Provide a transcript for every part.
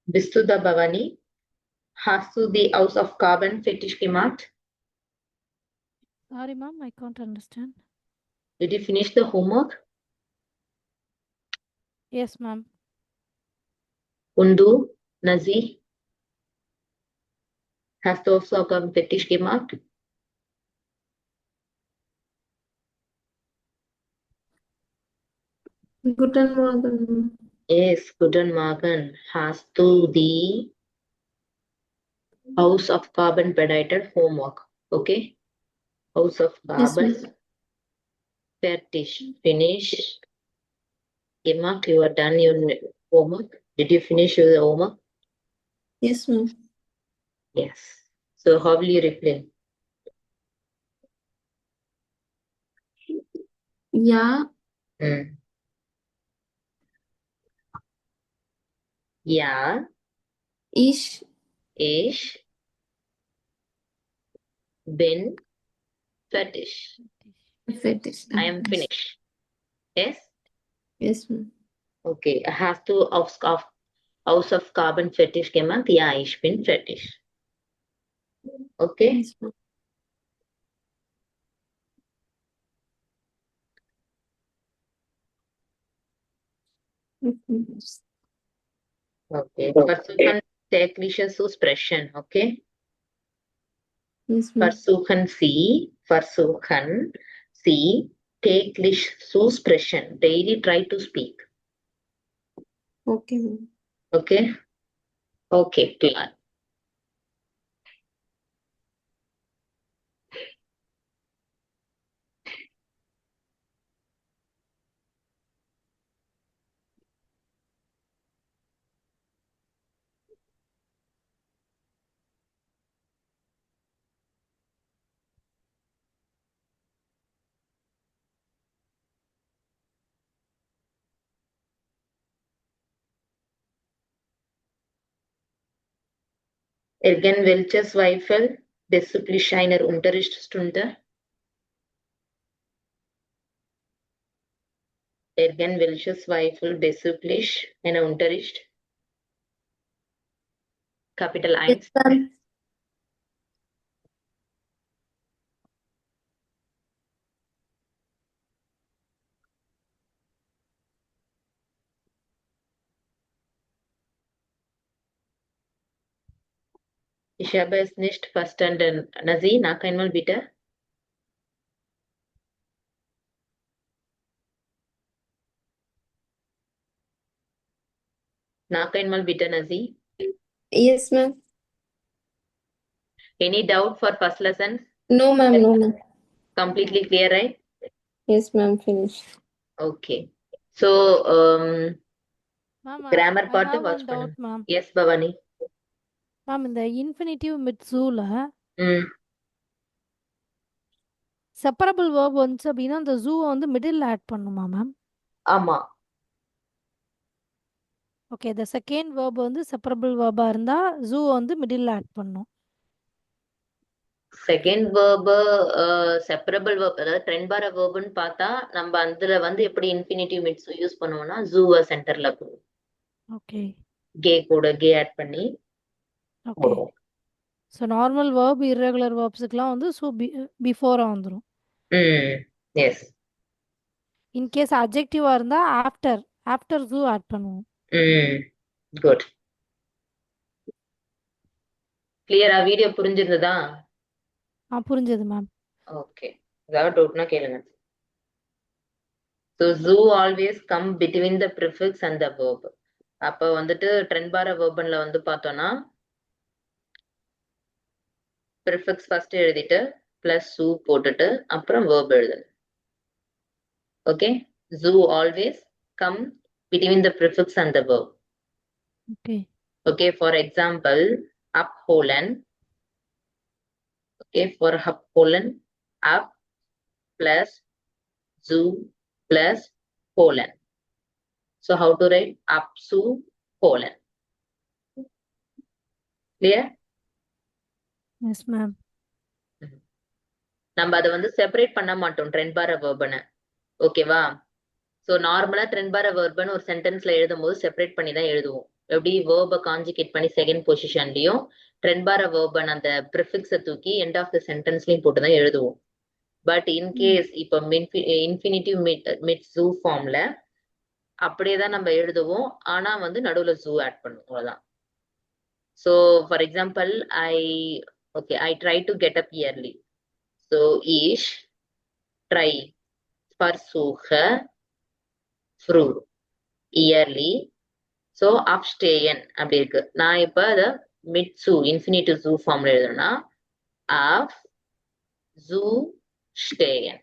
Vistudha Bhavani. Hast du the House of Carbon fetish gemacht? Sorry, ma'am, I can't understand. Did you finish the homework? Yes, ma'am. Undu, Nazi. Hast du House of Carbon fetish gemacht? Guten Morgen. Yes, guten Morgen. Hast du the House of Carbon predator homework? Okay. House of Yes, Carbon ma'am. fetish. Finish. Gemacht, you are done your homework. Did you finish your homework? Yes, ma'am. Yes. So how will you reply? Ja, Hmm. Ja, ich ich bin fertig. fertig. I am finished. Yes? Yes, ma'am. Okay. Hast du House of Carbon fetish gemacht? Ja, ich bin fertig. Okay? Yes, ma'am. Okay. Versuchen tägliche zu sprechen. Okay? Yes, ma'am. Versuchen Sie täglich zu sprechen. Daily try to speak. Okay, ma'am. Okay? Okay, klar. Welche Zweifel bezüglich einer Unterrichtsstunde? Welche Zweifel bezüglich einer Unterricht? Kapitel Yes, 1. ma'am. Ich habe es nicht verstanden. Nazi, noch einmal bitte. Noch einmal bitte, Nazi. Yes, ma'am. Any doubt for first lesson? No, ma'am. No, ma'am. Completely clear, right? Yes, ma'am. Finish. Okay. So, Ma'am, grammar I part have watch one பண்ணுங்க. doubt, ma'am. Yes, Bhavani. Ma'am, இந்த infinitive with zooல ம், separable verb வந்துச்சு அப்படின்னா அந்த ஜூவை வந்து middle add பண்ணுமா ma'am? ஆமா. Okay, இந்த செகண்ட் வேர்ப் வந்து செப்பரபிள் வேர்பா இருந்தா ஜூவை வந்து மிடில் ஆட் பண்ணும். செகண்ட் வேர்ப் செப்பரபிள் வேர்ப், அதாவது ட்ரெண்ட் பார வேர்ப்னு பார்த்தா நம்ம அதுல வந்து எப்படி இன்ஃபினிட்டிவ் மிட்ஸ் யூஸ் பண்ணுவோம்னா ஜூவை சென்டர்ல ஓகே கே ஆட் பண்ணி ஓகே. போடுவோம். ஸோ நார்மல் வேர்ப் இர்ரெகுலர் வேர்ப்ஸுக்குலாம் வந்து ஸோ பிஃபோராக வந்துடும். ம், எஸ். இன்கேஸ் அப்ஜெக்டிவாக இருந்தால் ஆஃப்டர் ஆஃப்டர் ஜூ ஆட் பண்ணுவோம். ம், குட். கிளியரா? வீடியோ புரிஞ்சிருந்ததா? புரிஞ்சது மேம். ஓகே. ஏதாவது டவுட்னா கேளுங்க. ஸோ ஜூ always come between the prefix and the verb. அப்போ வந்துட்டு ட்ரெண்ட் பார வேர்பன்ல வந்து பார்த்தோம்னா ப்ரிஃபிக்ஸ் ஃபர்ஸ்ட் எழுதிட்டு பிளஸ் ஜூ போட்டுட்டு அப்புறம் வேர்ப் எழுதணும். ஓகே. ஜூ always come between the prefix and the verb. Okay Okay, for example, upholen. Okay, for upholen, up plus zoo plus Poland. So how to write up to Poland? Clear? Yes ma'am. நம்ம அதை வந்து separate பண்ண மாட்டோம் trend பார வேர்பனை. ஓகேவா? So நார்மலா trend பார வேர்பன் ஒரு சென்டென்ஸ்ல எழுதும் போது செப்பரேட் பண்ணி தான் எழுதுவோம். எப்படி வேர்பை காஞ்சிகேட் பண்ணி செகண்ட் பொசிஷன்லயும் ட்ரென்பார வேர்பன் அந்த ப்ரிஃபிக்ஸை தூக்கி எண்ட் ஆஃப் த சென்டென்ஸ்லயும் போட்டு தான் எழுதுவோம். பட் இன்கேஸ் இப்போ இன்ஃபினிட்டிவ் மிட் ஜூ ஃபார்ம்ல அப்படியே தான் நம்ம எழுதுவோம். ஆனா வந்து நடுவுல ஜூ ஆட் பண்ணுவோம், அவ்வளவுதான். So for example I try to get up early. So ஈஷ் ட்ரை versuche früh yearly. So abstehen அப்படி இருக்கு. நான் இப்ப அதை மிட் சூ இன்ஃபினிட்டிவ் ஜூ ஃபார்ம்ல எழுதணும்னா ஆஃப் ஜூ ஸ்டேயன்.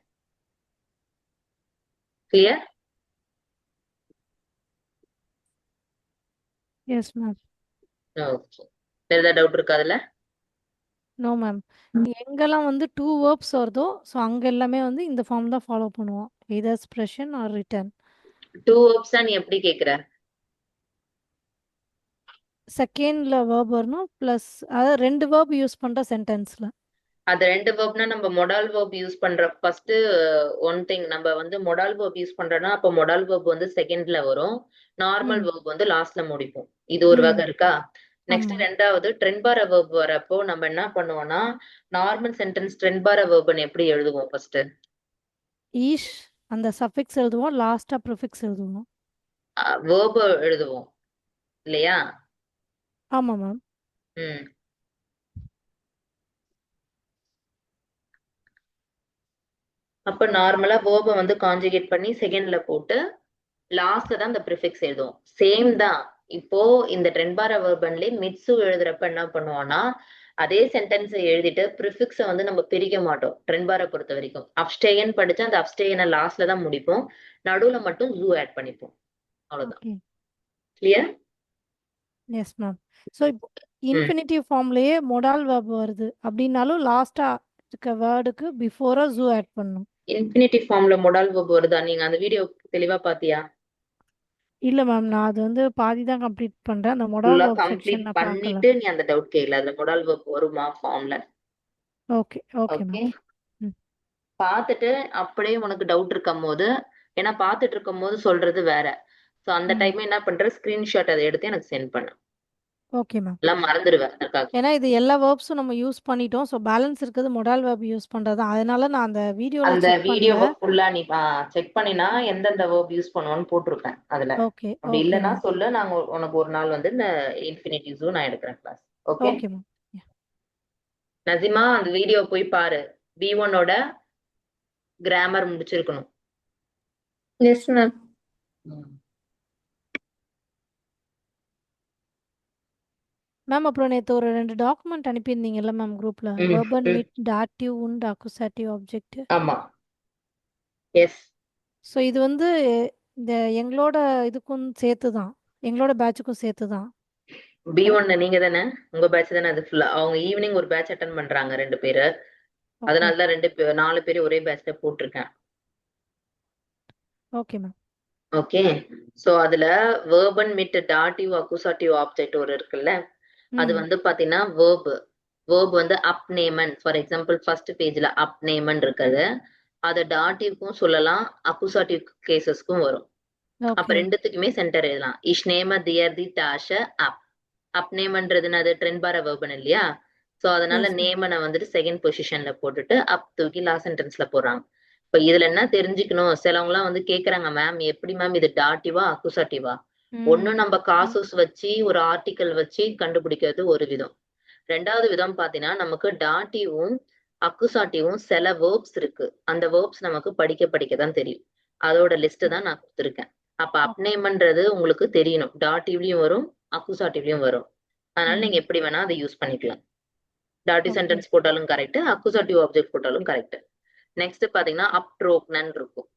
கிளியர்? Yes ma'am. ஓகே. வேற ஏதாவது டவுட் இருக்கா அதுல? No ma'am. எங்கெல்லாம் வந்து 2 வேர்ப்ஸ் வருதோ ஸோ அங்க எல்லாமே வந்து இந்த ஃபார்ம் தான் ஃபாலோ பண்ணுவோம். Either expression or written. 2 verbs நீ எப்படி கேக்குற? செகண்ட்ல வேர்ப் வரணும் ப்ளஸ் அதாவது 2 வேர்ப் யூஸ் பண்ற சென்டென்ஸ்ல. அது 2 verbனா நம்ம மொடால் verb யூஸ் பண்ற ஃபர்ஸ்ட் ஒன் திங் நம்ம வந்து மொடால் verb யூஸ் பண்றோம்னா அப்ப மொடால் verb வந்து செகண்ட்ல வரும், நார்மல் verb வந்து லாஸ்ட்ல முடிப்போம். இது ஒரு வகை இருக்கா? நெக்ஸ்ட் ஆமா. ரெண்டாவது ட்ரென்பார verb வரப்போ நம்ம என்ன பண்ணுவோம்னா நார்மல் சென்டென்ஸ் ட்ரென்பார verb-ன்னு எப்படி எழுதுவோம் ஃபர்ஸ்ட்? ஈஷ் அந்த சஃபிக்ஸ் எழுதுவோம், லாஸ்டா ப்ரிஃபிக்ஸ் எழுதுவோம். verb எழுதுவோம் இல்லையா? ஆமா மேம். ம். அப்ப நார்மலா verb வந்து கான்ஜுகேட் பண்ணி செகண்ட்ல போட்டு லாஸ்ட்ல தான் இந்த ப்ரிஃபிக்ஸ் எழுதுவோம். சேம் தான். இப்போ இந்த ட்ரென்பார வெர்பன்லயே மிட்சு எழுதுறப்ப என்ன பண்ணுவோம்னா அதே சென்டென்ஸை எழுதிட்டு ப்ரிஃபிக்ஸை வந்து நம்ம பிரிக்க மாட்டோம். ட்ரென்பாரை பொறுத்த வரைக்கும் அப்ஸ்டேயன் படிச்சா அந்த அப்ஸ்டேயனை லாஸ்ட்ல தான் முடிப்போம், நடுவுல மட்டும் ஜூ ஆட் பண்ணிப்போம், அவ்வளவுதான். Okay. Clear? Yes ma'am. So இப்போ இன்ஃபினிட்டிவ் ஃபார்ம்லயே மொடால் வேர்ப் வருது அப்படின்னாலும் லாஸ்டா இருக்க வேர்டுக்கு பிஃபோரா ஜூ ஆட் பண்ணணும். இன்ஃபினிட்டிவ் ஃபார்ம்ல மொடால் வெர்ப் வருதா? நீங்க அந்த வீடியோ தெளிவா பாத்தியா? இல்ல மேம், நான் அது வந்து பாதி தான் கம்ப்ளீட் பண்றேன். அந்த மொடால் ஃபுல்லா வேர்ப் கம்ப்ளீட் செக்ஷன் நான் பார்க்கல. பண்ணிட்டு நீ அந்த டவுட் கேட்கல, அந்த மொடால் வெர்ப் வருமா ஃபார்ம்ல? Okay okay okay, ma'am. ம். பார்த்துட்டு அப்படியே உனக்கு டவுட் இருக்கும் போது, ஏன்னா பார்த்துட்டு இருக்கும் போது சொல்றது வேற. சோ அந்த ம். டைம் என்ன பண்ற, ஸ்கிரீன்ஷாட் அதை எடுத்து எனக்கு சென்ட் பண்ணு. Okay ma'am. எல்லாம் மறந்துடுவேன் அதுக்காக. ஏன்னா இது எல்லா வேர்ப்ஸும் நம்ம யூஸ் பண்ணிட்டோம். ஸோ பேலன்ஸ் இருக்கிறது மொடால் வேர்ப் யூஸ் பண்றது. அதனால நான் அந்த வீடியோல அந்த செக் வீடியோவை பண்ணல. ஃபுல்லா நீ செக் பண்ணினா எந்தெந்த வேர்ப் யூஸ் பண்ணுவோன்னு போட்டிருப்பேன் அதுல. ஓகே அப்படி ஓகே இல்லைன்னா மேம். சொல்லு, நாங்க உனக்கு ஒரு நாள் வந்து இந்த இன்ஃபினிட்டிவ்ஸும் நான் எடுக்கிறேன் class. Okay okay ma'am. Nasima, அந்த வீடியோ போய் பாரு. B1ஓட கிராமர் முடிச்சிருக்கணும். Yes, ma'am. மேம் அப்புறம் நேற்று ஒரு 2 டாக்குமெண்ட் அனுப்பியிருந்தீங்கல்ல மேம் குரூப்ல. ம், வெர்பன் ம். Mid dative உண்ட் அக்குசாட்டிவ் object. ஆமா, எஸ். ஸோ இது வந்து இந்த எங்களோட இதுக்கும் சேர்த்து தான், எங்களோட பேட்சுக்கும் சேர்த்து தான். B1 நீங்க தானே? உங்க பேட்ச் தானே அது ஃபுல்லா? அவங்க ஈவினிங் ஒரு பேட்ச் அட்டன் பண்றாங்க 2 பேரு. ஓகே அதனாலதான் 4 பேர் ஒரே பேட்ச்ல போட்டிருக்கேன். Okay ma'am. ஓகே, சோ அதுல வேர்பன் மிட் டாட்டிவ் அக்குசாட்டிவ் ஆப்ஜெக்ட் ஒரு இருக்குல்ல, அது வந்து பாத்தீங்கன்னா வேர்ப் வந்து அப்நேமன். ஃபார் எக்ஸாம்பிள் ஃபர்ஸ்ட் பேஜ்ல அப்நேமன் இருக்குது, அது டாட்டிவ்க்கும் சொல்லலாம், அக்குசாட்டிவ் கேசஸ்க்கும் வரும். அப்ப ஓகே ரெண்டுத்துக்குமே சென்டர் எழுதலாம். இஷ் நேம தியர் தி தாஷ அப். அப்நேமன்றதுன்னு அது ட்ரென்பார வேர்பன் இல்லையா? சோ அதனால எஸ் மேம். நேமனை வந்துட்டு செகண்ட் பொசிஷன்ல போட்டுட்டு அப் தூக்கி லாஸ்ட் சென்டென்ஸ்ல போடுறாங்க. இப்ப இதுல என்ன தெரிஞ்சுக்கணும், சிலவங்க எல்லாம் வந்து கேக்குறாங்க, மேம் எப்படி மேம் இது டாட்டிவா அக்குசாட்டிவா? ஒண்ணு நம்ம காசஸ் வச்சு ஒரு ஆர்டிக்கல் வச்சு கண்டுபிடிக்கிறது ஒரு விதம். ரெண்டாவது விதம் பாத்தீங்கன்னா நமக்கு டாட்டிவும் அக்குசாட்டிவும் சில வேர்ப்ஸ் இருக்கு, அந்த வேர்ப்ஸ் நமக்கு படிக்க தான் தெரியும். அதோட லிஸ்ட் தான் நான் கொடுத்துருக்கேன். அப்ப அப்நேம்ன்றது உங்களுக்கு தெரியணும், டாட்டிவ்லயும் வரும் அக்குசாட்டிவ்லயும் வரும். அதனால நீங்க எப்படி வேணா அதை யூஸ் பண்ணிக்கலாம். டாட்டிவ் ஓகே சென்டென்ஸ் போட்டாலும் கரெக்ட், அக்குசாட்டிவ் ஆப்ஜெக்ட் போட்டாலும் கரெக்ட். நெக்ஸ்ட் பாத்தீங்கன்னா அப்ட்ரோக்னன் இருக்கும்.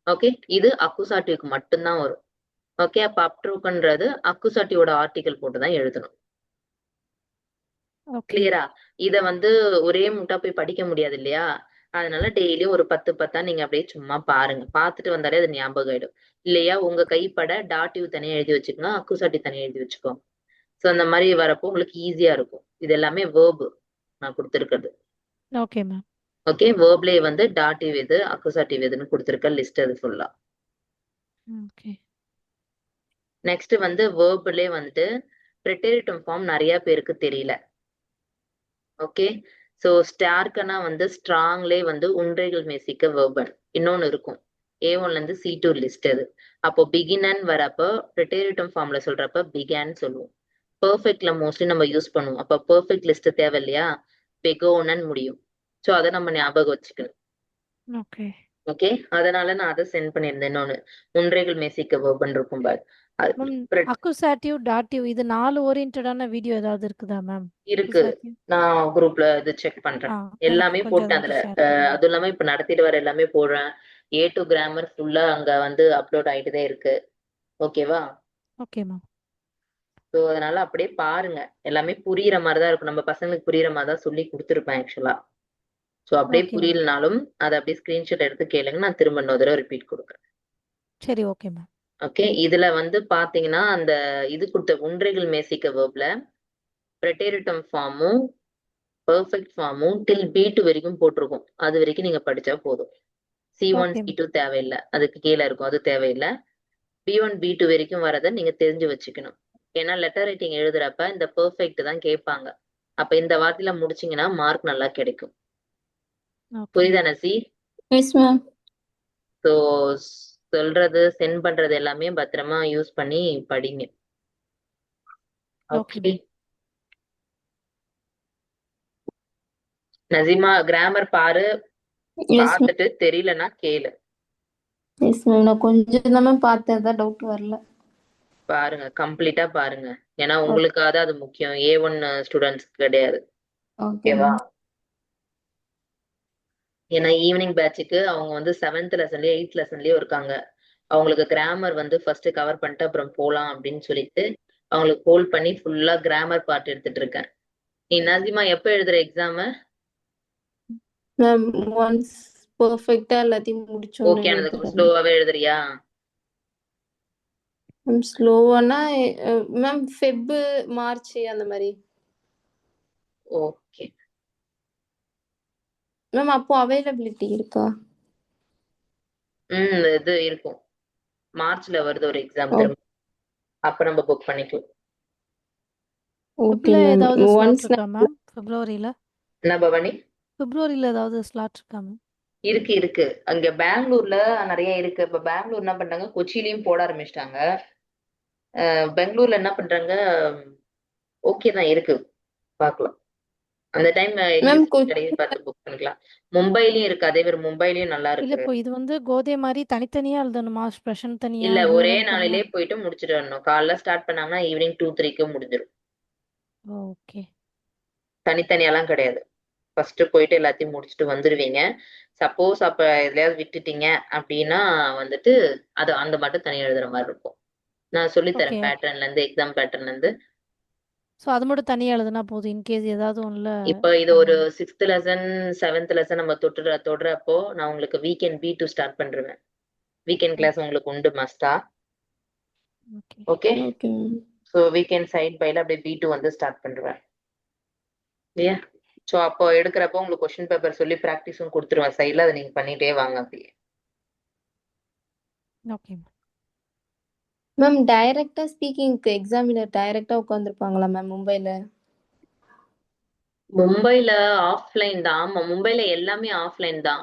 ஓகே, இது அக்குசாட்டிவ்க்கு மட்டும்தான் வரும். ஓகே, அப்ப அப்ட்ரோக்ன்றது அக்குசாட்டிவோட ஆர்டிகல் போட்டுதான் எழுதணும். ஓகே கிளியரா? இத வந்து ஒரே முட்டா போய் படிக்க முடியாது இல்லையா? அதனால டெய்லியும் ஒரு 10 நீங்க அப்படியே சும்மா பாருங்க, பார்த்துட்டு வந்தாலே அது ஞாபகம் ஆயிடும். இல்லையா உங்க கைப்பட டாட்டிவ் தனியா எழுதி வச்சுக்கோங்க, அக்குசாட்டிவ் தனியா எழுதி வச்சுக்கோங்க. சோ அந்த மாதிரி வரப்போ உங்களுக்கு ஈஸியா இருக்கும். இது எல்லாமே வேர்ப் நான் கொடுத்துருக்கிறது. Okay ma'am. ஓகே, வேர்ப்லயே வந்து டாட்டிவ் எது அக்குசாட்டிவ் எதுன்னு கொடுத்துருக்க லிஸ்ட் அது ஃபுல்லா. ஓகே நெக்ஸ்ட் வந்து வேர்ப்லயே வந்துட்டு ப்ரெட்டரிட்டம் ஃபார்ம் நிறைய பேருக்கு தெரியல. ஓகே, ஸோ ஸ்டார்க்கனா வந்து ஸ்ட்ராங்லே வந்து உண்றைகள் மெசிக்க வேர்பன் இன்னொன்னு இருக்கும். A1ல இருந்து C2 லிஸ்ட் அது. அப்போ பிகினன் வரப்போ ப்ரெட்டரிட்டம் ஃபார்ம்ல சொல்றப்ப பிகான்னு சொல்லுவோம். பெர்ஃபெக்ட்ல மோஸ்ட்லி நம்ம யூஸ் பண்ணுவோம். அப்ப பெர்ஃபெக்ட் லிஸ்ட் தேவை இல்லையா, பெகோனன் முடியும். ஸோ அதை நம்ம ஞாபகம் வச்சுக்கணும். ஓகே ஓகே, அதனால நான் அதை சென்ட் பண்ணியிருந்தேன். இன்னொன்னு உண்றைகள் மெசிக்க வேர்பன் இருக்கும் பாரு. அது மேம் pret- அக்குசாட்டிவ் டாட்டிவ் இது 4 ஓரியன்டான வீடியோ ஏதாவது இருக்குதா மேம்? இருக்கு, அக்குசாட்டிவ் நான் குரூப்ல இது செக் பண்றேன். எனக்கு எல்லாமே கொஞ்சம் போட்டேன் அதை அதுல. மட்டும் ஷேர் பண்ணுங்க. அதுவும் இல்லாம இப்ப நடத்திட்டு வர எல்லாமே போடுறேன். A2 கிராமர் ஃபுல்லா அங்க வந்து அப்லோட் ஆயிட்டு தான் இருக்கு. ஓகேவா? Okay ma'am. ஸோ அதனால அப்படியே பாருங்க. எல்லாமே புரியுற மாதிரி தான் இருக்கும். நம்ம பசங்களுக்கு புரியுற மாதிரி தான் சொல்லி கொடுத்துருப்பேன் ஆக்சுவலா. ஸோ அப்படியே ஓகே மேம். புரியலனாலும் அதை அப்படியே ஸ்கிரீன்ஷாட் எடுத்து கேளுங்க, நான் திரும்ப இன்னொரு தடவை ரிப்பீட் கொடுக்குறேன். சரி ஓகே மேம். ஓகே, இதுல வந்து பாத்தீங்கன்னா அந்த இது கொடுத்த உண்றைகள் மேசிக்க வேர்ப்ல ப்ரெட்டரிட்டம் ஃபார்மும் பெர்ஃபெக்ட் ஃபார்மும் டில் B2 வரைக்கும் போட்டிருக்கும். அது வரைக்கும் நீங்க படிச்சா போதும். C1 ஓகே C2 தேவையில்லை, அதுக்கு கீழே இருக்கும், அது தேவையில்லை. B1 B2 வரைக்கும் வரதை நீங்க தெரிஞ்சு வச்சுக்கணும். ஏன்னா லெட்டர் ரைட்டிங் எழுதுறப்ப இந்த பெர்ஃபெக்ட் தான் கேட்பாங்க. அப்ப இந்த வார்த்தையில முடிச்சீங்கன்னா மார்க் நல்லா கிடைக்கும். ஓகே புரியுதா நசி? Yes ma'am. ஸோ சொல்றது சென்ட் பண்றது எல்லாமே பத்திரமா யூஸ் பண்ணி படிங்க. Okay okay ma'am. Nazima, grammar பாரு, எஸ் மேம். பார்த்துட்டு தெரியலன்னா கேளு. Yes ma'am. நான் கொஞ்சம் தான் மேம் பார்த்தேன், தான் டவுட் வரல. பாருங்க, கம்ப்ளீட்டா பாருங்க. ஏன்னா உங்களுக்காக அது முக்கியம், A1 ஸ்டூடெண்ட்ஸ்க்கு கிடையாது. ஓகே ஓகேவா? மேம். ஏன்னா ஈவினிங் பேட்சுக்கு அவங்க வந்து 7th லெசன்லயே 8th லெசன்லயே இருக்காங்க. அவங்களுக்கு கிராமர் வந்து ஃபர்ஸ்ட் கவர் பண்ணிட்டு அப்புறம் போலாம் அப்படின்னு சொல்லிட்டு அவங்களுக்கு ஹோல்ட் பண்ணி ஃபுல்லா கிராமர் பார்ட் எடுத்துட்டு இருக்கேன். நீ நசிமா எப்ப எழுதுற எக்ஸாம்? மேம் ஒன்ஸ் பெர்ஃபெக்ட்டா எல்லாத்தையும் முடிச்சோன்னு ஓகே, ஆனதுக்கு எழுதுறேன். ஸ்லோவாவே எழுதுறியா? மேம் ஸ்லோவானா மேம் ஃபெப் மார்ச் அந்த மாதிரி. ஓகே, மேம் அப்போ அவைலபிலிட்டி இருக்கா? இது இருக்கும். மார்ச்ல வருது ஒரு எக்ஸாம் ஓ திரும்ப, அப்ப நம்ம புக் பண்ணிக்கலாம். Okay ஃபெப்ல ma'am. ஏதாவது ஸ்லாட் ஒன்ஸ் இருக்கா மேம்? பிப்ரவரியில என்ன பவானி? ஏதாவது ஸ்லாட் இருக்கா மேம்? இருக்கு இருக்கு, அங்க பெங்களூர்ல நிறைய இருக்கு. இப்ப பெங்களூர் என்ன பண்றாங்க, கொச்சிலையும் போட ஆரம்பிச்சிட்டாங்க. பெங்களூர்ல என்ன பண்றாங்க, ஓகே தான் இருக்கு, பார்க்கலாம். அந்த டைம் எங்க மேம் seat கிடைக்குது பார்த்து புக் பண்ணிக்கலாம். மும்பைலயும் இருக்கு, அதே மாதிரி மும்பைலயும் நல்லா இல்ல இருக்கு. இப்போ இது வந்து கோதை மாதிரி தனித்தனியா எழுதணுமா? ஸ்பெஷல் தனியா, இல்ல ஒரே ஹியூமன் தனியா? நாளிலே போயிட்டு முடிச்சிட்டு வரணும். காலைல ஸ்டார்ட் பண்ணாங்கன்னா ஈவினிங் 2-3க்கு முடிஞ்சிடும். ஓகே தனித்தனியாலாம் கிடையாது. ஃபர்ஸ்ட் போயிட்டு எல்லாத்தையும் முடிச்சுட்டு வந்துருவீங்க. சப்போஸ் அப்ப எதுலயாவது விட்டுட்டீங்க அப்படின்னா வந்துட்டு அது அந்த மட்டும் தனியா எழுதுற மாதிரி இருக்கும். நான் சொல்லி ஓகே தரேன் பேட்டர்ன்ல இருந்து, எக்ஸாம் பேட்டர்ன்ல இருந்து. ஸோ அது மட்டும் தனியா எழுதுனா போதும், இன்கேஸ் ஏதாவது ஒண்ணுல இப்போ இது ஒரு 6th லெசன் 7th லெசன் நம்ம தொடுறப்போ நான் உங்களுக்கு வீக்கெண்ட் B2 ஸ்டார்ட் பண்றேன். வீக்கெண்ட் கிளாஸ் உங்களுக்கு உண்டு மஸ்டா. Okay okay, okay ma'am. So weekend side பைல அப்படியே B2 வந்து ஸ்டார்ட் பண்றேன் இல்லையா? ஸோ அப்போ எடுக்கிறப்போ உங்களுக்கு கொஸ்டின் பேப்பர் சொல்லி ப்ராக்டிஸும் கொடுத்துருவேன் சைடில், அதை நீங்க பண்ணிட்டே வாங்க அப்படியே. ஓகே மேம் டைரக்டா ஸ்பீக்கிங்க்கு எக்ஸாமினர் டைரக்டா உட்காந்துருப்பாங்களா மேம் மும்பைல? மும்பைல ஆஃப்லைன் தான். ஆமா, மும்பைல எல்லாமே ஆஃப்லைன் தான்.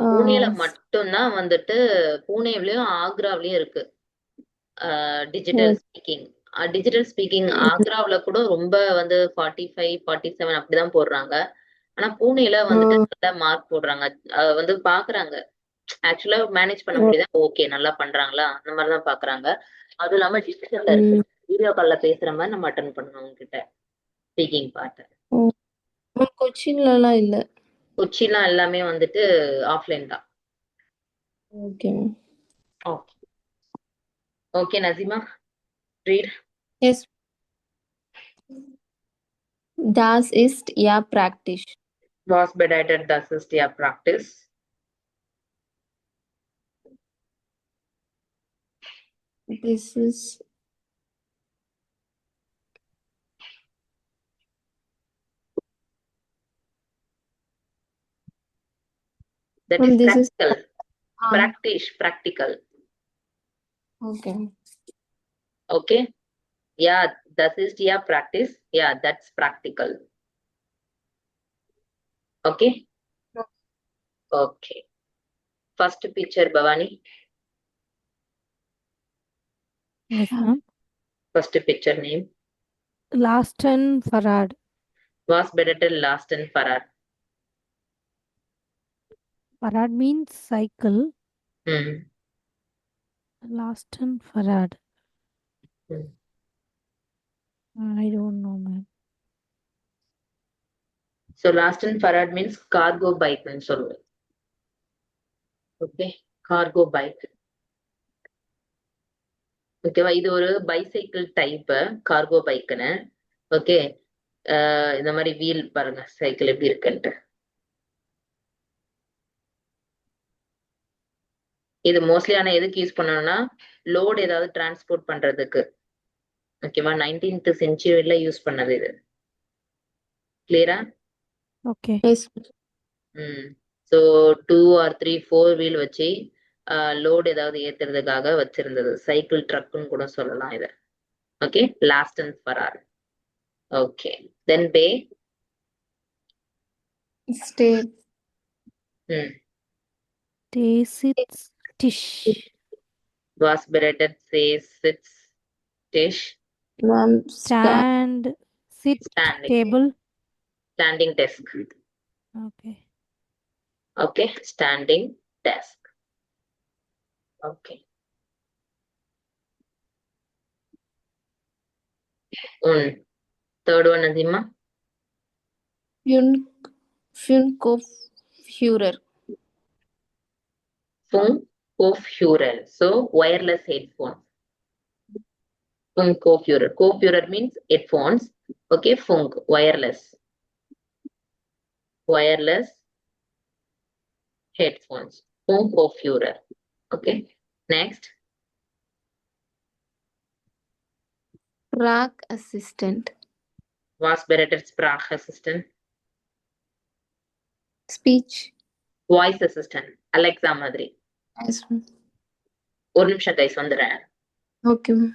பூனேல மட்டும்தான் வந்துட்டு, பூனேவிலயும் ஆக்ராவிலயும் இருக்கு டிஜிட்டல் ஸ்பீக்கிங். டிஜிட்டல் ஸ்பீக்கிங் ஆக்ராவில கூட ரொம்ப வந்து 45 47 அப்படிதான் போடுறாங்க. ஆனா பூனேல வந்துட்டு நல்லா மார்க் போடுறாங்க. வந்து பாக்குறாங்க ஆக்சுவலா மேனேஜ் பண்ண முடியுதா, ஓகே நல்லா பண்றாங்களா, அந்த மாதிரிதான் பாக்குறாங்க. அதுவும் இல்லாம டிஜிட்டல்ல இருக்கு, வீடியோ கால்ல பேசுற மாதிரி நம்ம அட்டன் பண்ணணும் அவங்க கிட்ட ஸ்பீக்கிங் பார்ட். மேம் கொச்சின்லலாம் இல்ல. கொச்சிலாம் எல்லாமே வந்துட்டு ஆஃப்லைன் தான். Okay ma'am. Okay okay Nasima, read. Yes. Das ist ja praktisch. Was bedeutet das ist ja practice? This is That Ma'am, is this is practical. Practice, practical. okay. Okay. Yeah, das ist ja practice. Yeah, that's practical. Okay. Okay. First picture, Bhavani. Yes, ma'am. First picture name. Lasten Farad. Was better Lasten Farad. Farad means cycle. Hmm. Lasten Farad. Hmm. I don't know, ma'am. So Lasten Farad means cargo bike ன்னு சொல்லுவேன். Okay. Cargo bike. ஓகேவா, இது ஒரு bicycle type cargo பைக்குன்னு. Okay. இந்த மாதிரி wheel பாருங்க cycle எப்படி இருக்குன்ட்டு. இது மோஸ்ட்லி ஆனா எதுக்கு யூஸ் பண்ணணும்னா லோடு ஏதாவது டிரான்ஸ்போர்ட் பண்றதுக்கு. ஓகேவா, 19th செஞ்சுரியில யூஸ் பண்ணது இது. கிளியரா? Okay. Yes. So 2 or 3 4 wheel வச்சு லோடு ஏதாவது ஏத்துறதுக்காக வச்சிருந்தது. சைக்கிள் ட்ரக்குன்னு கூட சொல்லலாம் இத. ஓகே. லாஸ்ட் அண்ட் ஃபரார். ஓகே. தென் பே. Stay. Sits Tish. Was beretted says sits dish. Ma'am, Stand. Sit Standing. table. Standing desk. Okay. Okay. Standing desk. Okay. Third one, Azima. Funkoffurer. Funkoffurer. So wireless headphone. Funkoffurer. Kopfurer means headphones. Okay. Funk wireless. Wireless headphones. Funkoffurer. Okay. Next. Track assistant. Was beretted sprach assistant. Speech. Voice assistant. Alexa மாதிரி. Yes, ma'am. ஒரு நிமிஷம் guys வந்துடுறேன். Okay, ma'am.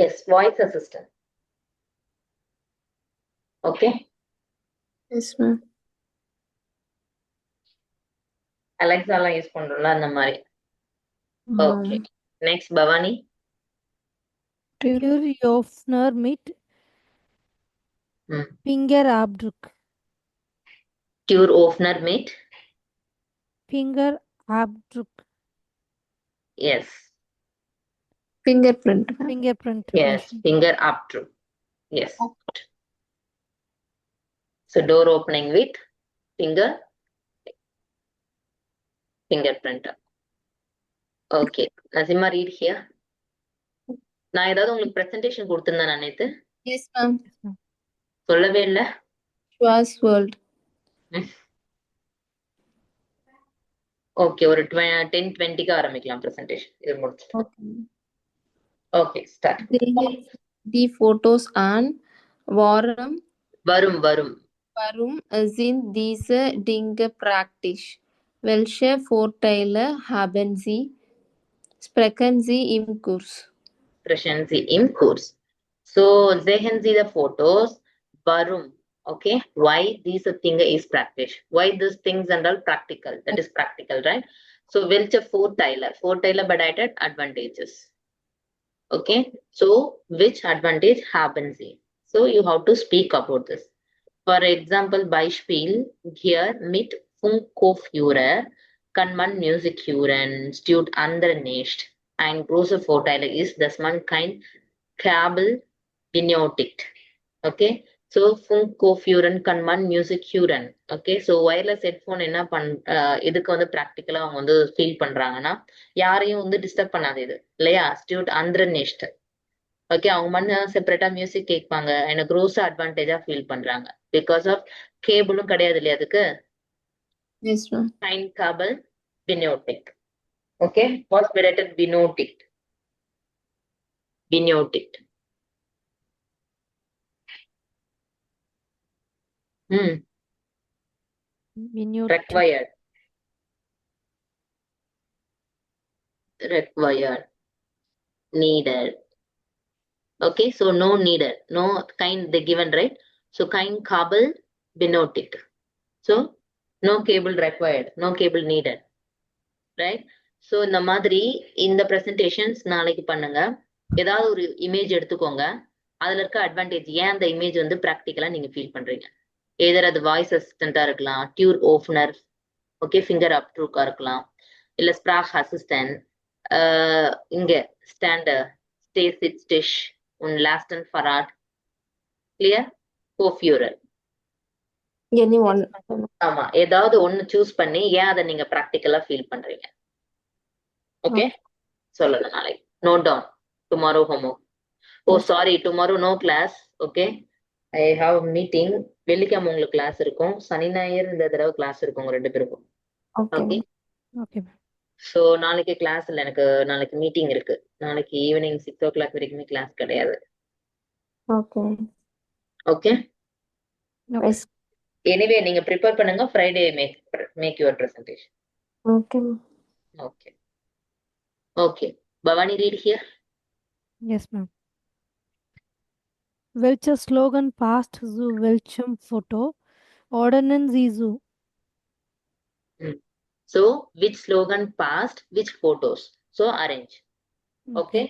Yes, voice assistant. Okay. Yes, ma'am. Alexa எல்லாம் use பண்றோம்ல அந்த மாதிரி. Okay. Ma'am. Next, Bhavani. Kjørjofner mit fingerabdruk. Kjørjofner mit. Fingerabdruk. Yes. Fingerprint, ma'am. Fingerprint. Yes. machine. Finger up through. Yes. So door opening with fingerprint. Okay. Nazima, read here. நான் ஏதாவது உங்களுக்கு presentation கொடுத்திருந்தேன் நேத்து? Yes, ma'am. சொல்லவே இல்ல. Schwarz World. Okay, ஒரு 10-20க்கு ஆரம்பிக்கலாம் presentation. இது முடிச்சு. Okay. Okay, start. The photos on Varum வரும். sind diese Dinge praktisch. Welche Vorteile haben Sie? Sprechen Sie im Kurs. Sprechen Sie im Kurs. So, sehen Sie the photos. Warum? Okay. Why these thing is practice? Why these things and all practical? That is practical, right? So, welche Vorteile? Vorteile bedeutet advantages. Okay. So, which advantage haben Sie? So, you have to speak about this. For example, Beispiel hier mit Funkoffurer kann man Musik hören, stört andere nicht. Ein großer Vorteil ist, dass man kein Kabel benötigt. Okay, so ஃபுங்கோஃபியூரன் கண்மான் மியூசிக் ஹியூரன். Okay, so wireless headphone என்ன இதுக்கு வந்து ப்ராக்டிக்கலா அவங்க வந்து feel பண்றாங்கன்னா, யாரையும் வந்து டிஸ்டர்ப் பண்ணாது இது இல்லையா? ஸ்டியூட் அந்தர்நெஸ்ட். ஓகே, அவங்க மண்ணு செப்பரேட்டா மியூசிக் கேட்பாங்க. எனக்கு க்ரோஸ் அட்வான்டேஜா ஃபீல் பண்றாங்க. பிகாஸ் ஆஃப் கேபிளும் கிடையாது இல்லையா அதுக்கு. Yes ma'am. ஃபைன் காபல் பினோட்டிக். ஓகே, வாட்ஸ் பெரேட்டட் பினோட்டிக். பினோட்டிக். ம் Minute. required. Required. Needed. Okay, so no needed. No kind they given, right? So kind cable binotic. So no cable required. No cable needed. Right? So இந்த மாதிரி இந்த presentations நாளைக்கு பண்ணுங்க. ஏதாவது ஒரு இமேஜ் எடுத்துக்கோங்க. அதுல இருக்க அட்வான்டேஜ் ஏன் அந்த இமேஜ் வந்து ப்ராக்டிக்கலா நீங்க ஃபீல் பண்றீங்க. எதர் அது வாய்ஸ் அசிஸ்டண்டா இருக்கலாம், டியூர் ஓஃப்னர், ஓகே, ஃபிங்கர் அப்ட்ரூக்கா இருக்கலாம், இல்ல ஸ்ப்ராக் அசிஸ்டன்ட், இங்க ஸ்டாண்டர், ஸ்டே சிட் ஸ்டிஷ், உன் லாஸ்ட் அண்ட் ஃபராட், கிளியர், கோஃபியூரல். Any one. ஆமா, ஏதாவது ஒன்னு சூஸ் பண்ணி ஏன் அதை நீங்க ப்ராக்டிக்கலா ஃபீல் பண்றீங்க. ஓகே, சொல்லுங்க நாளைக்கு. Note down. Tomorrow homework. Oh sorry, tomorrow no class. Okay, I have meeting. வெள்ளிக்கிழமை உங்களுக்கு கிளாஸ் இருக்கும், சனி ஞாயிறு இந்த தடவை கிளாஸ் இருக்கும் உங்க 2 பேருக்கும். ஓகே. Okay, Okay. ஸோ நாளைக்கு கிளாஸ் இல்லை, எனக்கு நாளைக்கு மீட்டிங் இருக்கு. நாளைக்கு ஈவினிங் 6 o'clock வரைக்குமே கிளாஸ் கிடையாது. ஓகே. Okay, Okay. எனிவே நீங்க ப்ரிப்பேர் பண்ணுங்க. Friday make your presentation. Okay. Okay okay, Bhavani read here. Yes, ma'am. Welcher slogan passed zu welchem Foto? Ordnance ist zu. So which slogan passed which photos? So arrange. Okay,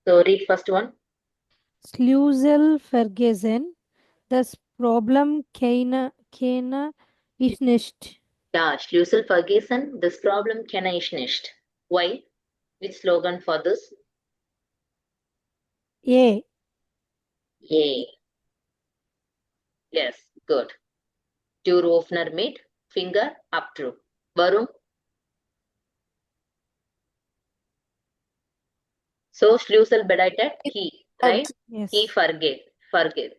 so read first one. Schlüssel vergessen. Das Problem keine ist nicht. Yeah, Schlüssel vergessen. This problem can I nicht. Why? Which slogan for this? A. A. Yes, good. Tür opener mit finger up through. Varum. So Schlüssel bedeutet key, right? Yes. Key forget.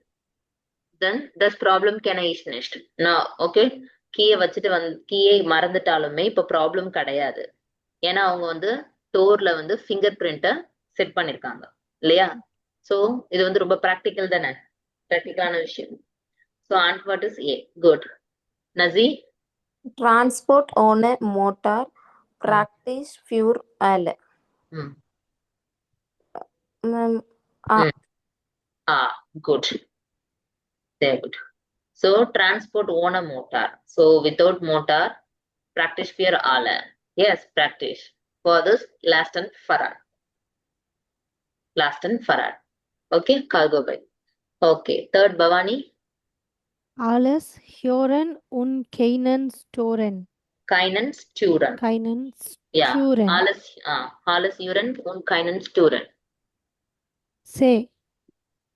Then this problem can I nicht. Now, okay, கீயை வச்சுட்டு கீயை மறந்துட்டாலுமே இப்ப problem கிடையாது. ஏன்னா அவங்க வந்து டோர்ல வந்து finger பிரிண்ட்டை set பண்ணிருக்காங்க இல்லையா? சோ இது வந்து ரொம்ப ப்ராக்டிக்கல் தானே, ப்ராக்டிக்கலான விஷயம். So answer is A. Good. Nazi. டிரான்ஸ்போர்ட் ஆன் எ மோட்டார் பிராக்டிஸ் ஃபியூர் ஆல. Ma'am good. Very good. So transport on a motor. So without motor, practice for all. Yes, practice. For this, last and Farad. Last and Farad. Okay, cargo by. Okay, third Bhavani. Alles hören und keinen storen. Keinen Sturen. Keinen Yeah, storen. alles hören und keinen Sturen. Say.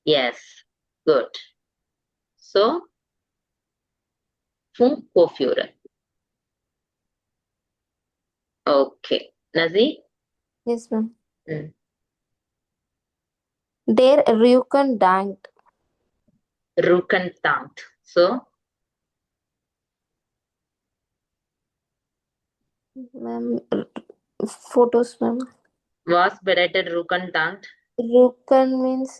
Yes, good. So, Funkofuren. Okay, Nazi. Yes ma'am. Der Rücken dankt. Rukentankt. So, ma'am photos ma'am. was bereitet Rukentankt. Rücken means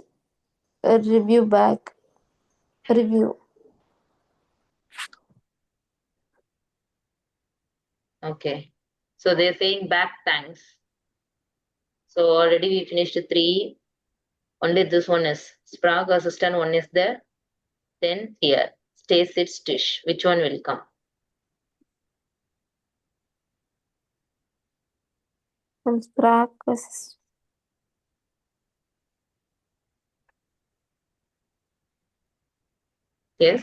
review back. Review. Okay, so they're saying back thanks. So already we finished 3. Only this one is Sprague assistant, one is there. Then here, stay, sit, stish. Which one will come? From practice. Yes.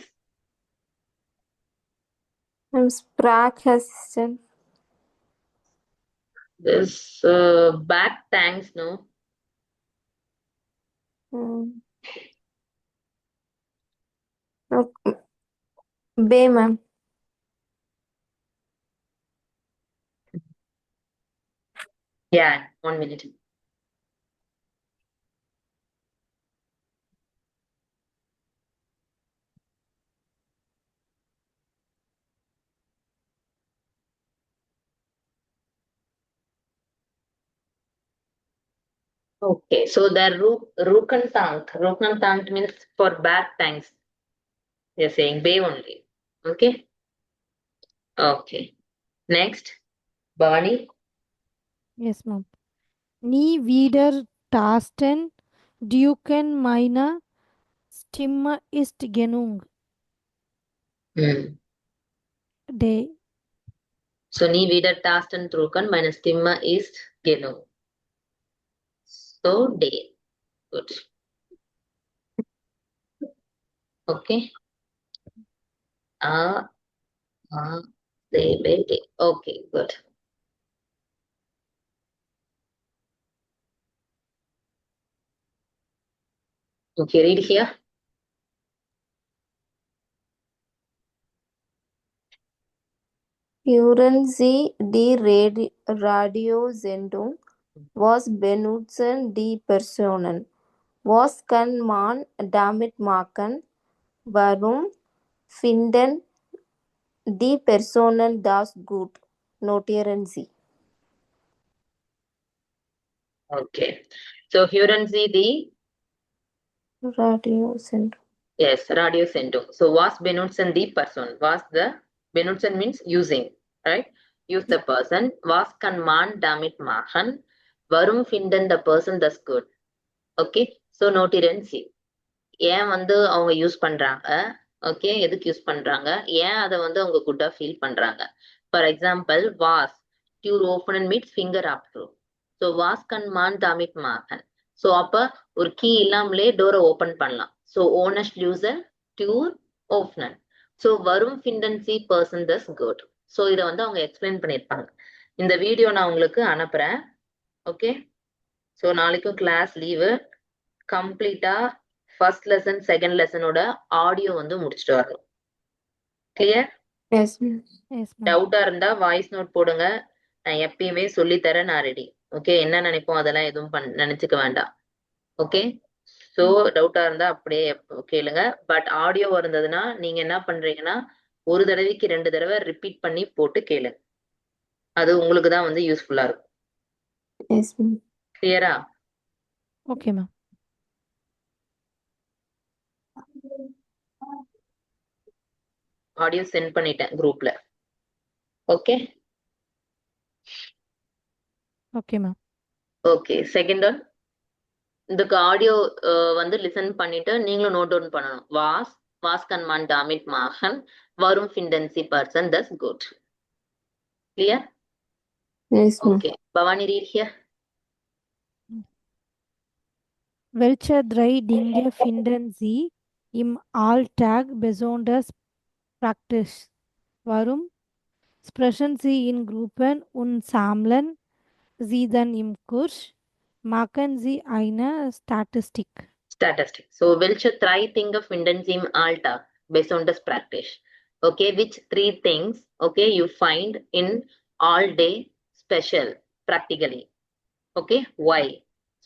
From Sprague assistant. This back thanks, no? Okay. Bay, ma'am. Yeah, 1 minute. Okay, so the Rukantang means for bad times. You're saying bay only. Okay. Okay. Next, Bhavani. Yes, ma'am. Ni wieder tasten Duken meine Stimme ist genug. Hmm. Day. So nie wieder Tasten drucken, meine Stimme ist genug. So day. Good. Okay. Ah, ah, day. Okay, good. Okay, read here. Hören Sie die Radiosendung? Was benutzen die Personen? Was kann man damit machen? Warum finden die Personen das gut? Notieren Sie. Okay. So hören Sie die Radiosendung. yes, radio Sendung. So was benutzen die Person? Was the benutzen means using, right? Use the person. Was kann man damit machen? Warum finden the person das good? Okay. So notieren Sie. ஏன் வந்து அவங்க use பண்றாங்க okay எதுக்கு use பண்றாங்க ஏன் அதை வந்து அவங்க குட்டா ஃபீல் பண்றாங்க ஃபார் எக்ஸாம்பிள் வாஸ் டியூர் ஓப்பன் மீட்ஸ் ஃபிங்கர் ஆப்ட்ரூ ஸோ வாஸ் கன் மான் தாமிட் மாகன் ஸோ அப்ப ஒரு கீ இல்லாமலே டோரை ஓப்பன் பண்ணலாம் so onus user your ஓப்பனன் so வரும் ஃபிண்டன்சி பர்சன் தஸ் குட் ஸோ இதை வந்து அவங்க எக்ஸ்பிளைன் பண்ணியிருப்பாங்க இந்த வீடியோ நான் உங்களுக்கு அனுப்புறேன் ஓகே ஸோ நாளைக்கும் கிளாஸ் லீவு கம்ப்ளீட்டா ஃபர்ஸ்ட் லெசன் செகண்ட் லெசனோட ஆடியோ வந்து முடிச்சுட்டு வரணும் clear Yes, ma'am. Yes, ma'am. டவுட்டா இருந்தா வாய்ஸ் நோட் போடுங்க நான் எப்பயுமே சொல்லித்தரேன் நான் ரெடி ஓகே என்ன நினைப்போம் அதெல்லாம் எதுவும் நினைச்சுக்க வேண்டாம் ஓகே சோ டவுட்டா இருந்தா அப்படியே கேளுங்க பட் ஆடியோ இருந்ததுன்னா நீங்க என்ன பண்றீங்கன்னா ஒரு தடவைக்கு 2 தடவை ரிப்பீட் பண்ணி போட்டு கேளுங்க அது உங்களுக்கு தான் வந்து யூஸ்ஃபுல்லா இருக்கும் Yes, ma'am. கிளியரா Okay, ma'am. ஆடியோ சென்ட் பண்ணிட்டேன் குரூப்ல okay Okay, ma'am. Okay second one இதுக்கு ஆடியோ வந்து லிசன் பண்ணிட்டு நீங்களும் நோட் டவுன் பண்ணணும் வாஸ் கன்மான் டாமிட் மாகன் வரும் ஃபிண்டன்சி பர்சன் தஸ் good clear Yes, ma'am. Okay Bhavani read here Welche drei Dinge finden Sie im Alltag besonders praktisch? Warum sprechen Sie in Gruppen und sammeln Sie dann im Kurs? Machen Sie eine Statistik. Statistic. So, welche 3 Dinge finden Sie im Alltag besonders praktisch? Okay, which 3 things, okay, you find in all day special, practically? Okay, why?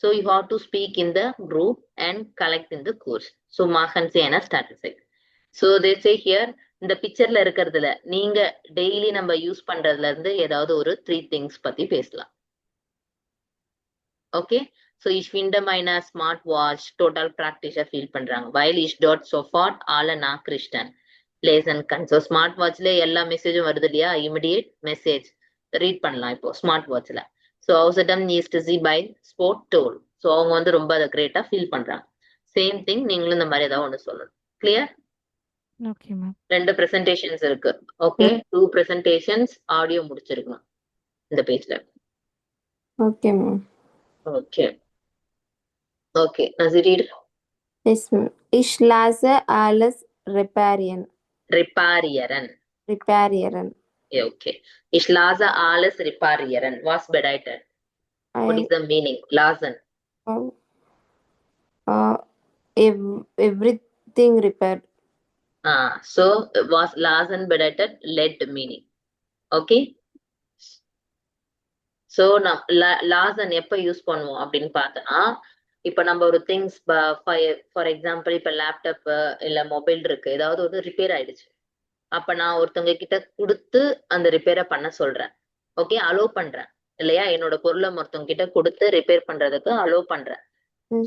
So, you have to speak in the group and collect in the course. So, machen Sie eine Statistic. So, they say here, இந்த பிக்சர்ல இருக்கிறதுல நீங்க daily நம்ம use பண்றதுல இருந்து ஏதாவது ஒரு 3 things பத்தி பேசலாம் okay So ich finde meine Smartwatch total praktischer feel பண்றாங்க while ich dort sofort alle Nachrichten lesen kann. So Smartwatchல எல்லா மெசேஜும் வருது இல்லையா immediate message ரீட் பண்ணலாம் இப்போ ஸ்மார்ட் வாட்ச்ல so außerdem ist sie by sport tool so அவங்க வந்து ரொம்ப அதை கிரேட்டா ஃபீல் பண்றாங்க சேம் திங் நீங்களும் இந்த மாதிரி ஏதாவது ஒன்று சொல்லணும் கிளியர் Okay, ma'am. 2 presentations இருக்கு ஓகே 2 presentations ஆடியோ முடிச்சிருக்கணும் இந்த பேஜ்ல Okay, ma'am. Okay okay Nazi read Yes, ma'am. Ich lasse alles reparieren. reparieren Reparieren. okay ich lasse alles reparieren was bedeutet what is the meaning lassen Uh, everything repaired. So was lasen bedeutet lead meaning. Okay. So லாசன் எப்போ use பண்ணுவோம் அப்படின்னு பார்த்தோன்னா, இப்போ நம்ம ஒரு things for example இப்போ laptop இல்லை மொபைல் இருக்கு, ஏதாவது ஒரு ரிப்பேர் ஆயிடுச்சு. அப்ப நான் ஒருத்தவங்க கிட்ட கொடுத்து அந்த ரிப்பேரை பண்ண சொல்றேன். ஓகே, அலோவ் பண்றேன் இல்லையா? என்னோட பொருளை ஒருத்தவங்க கிட்ட கொடுத்து ரிப்பேர் பண்றதுக்கு அலோவ் பண்றேன்.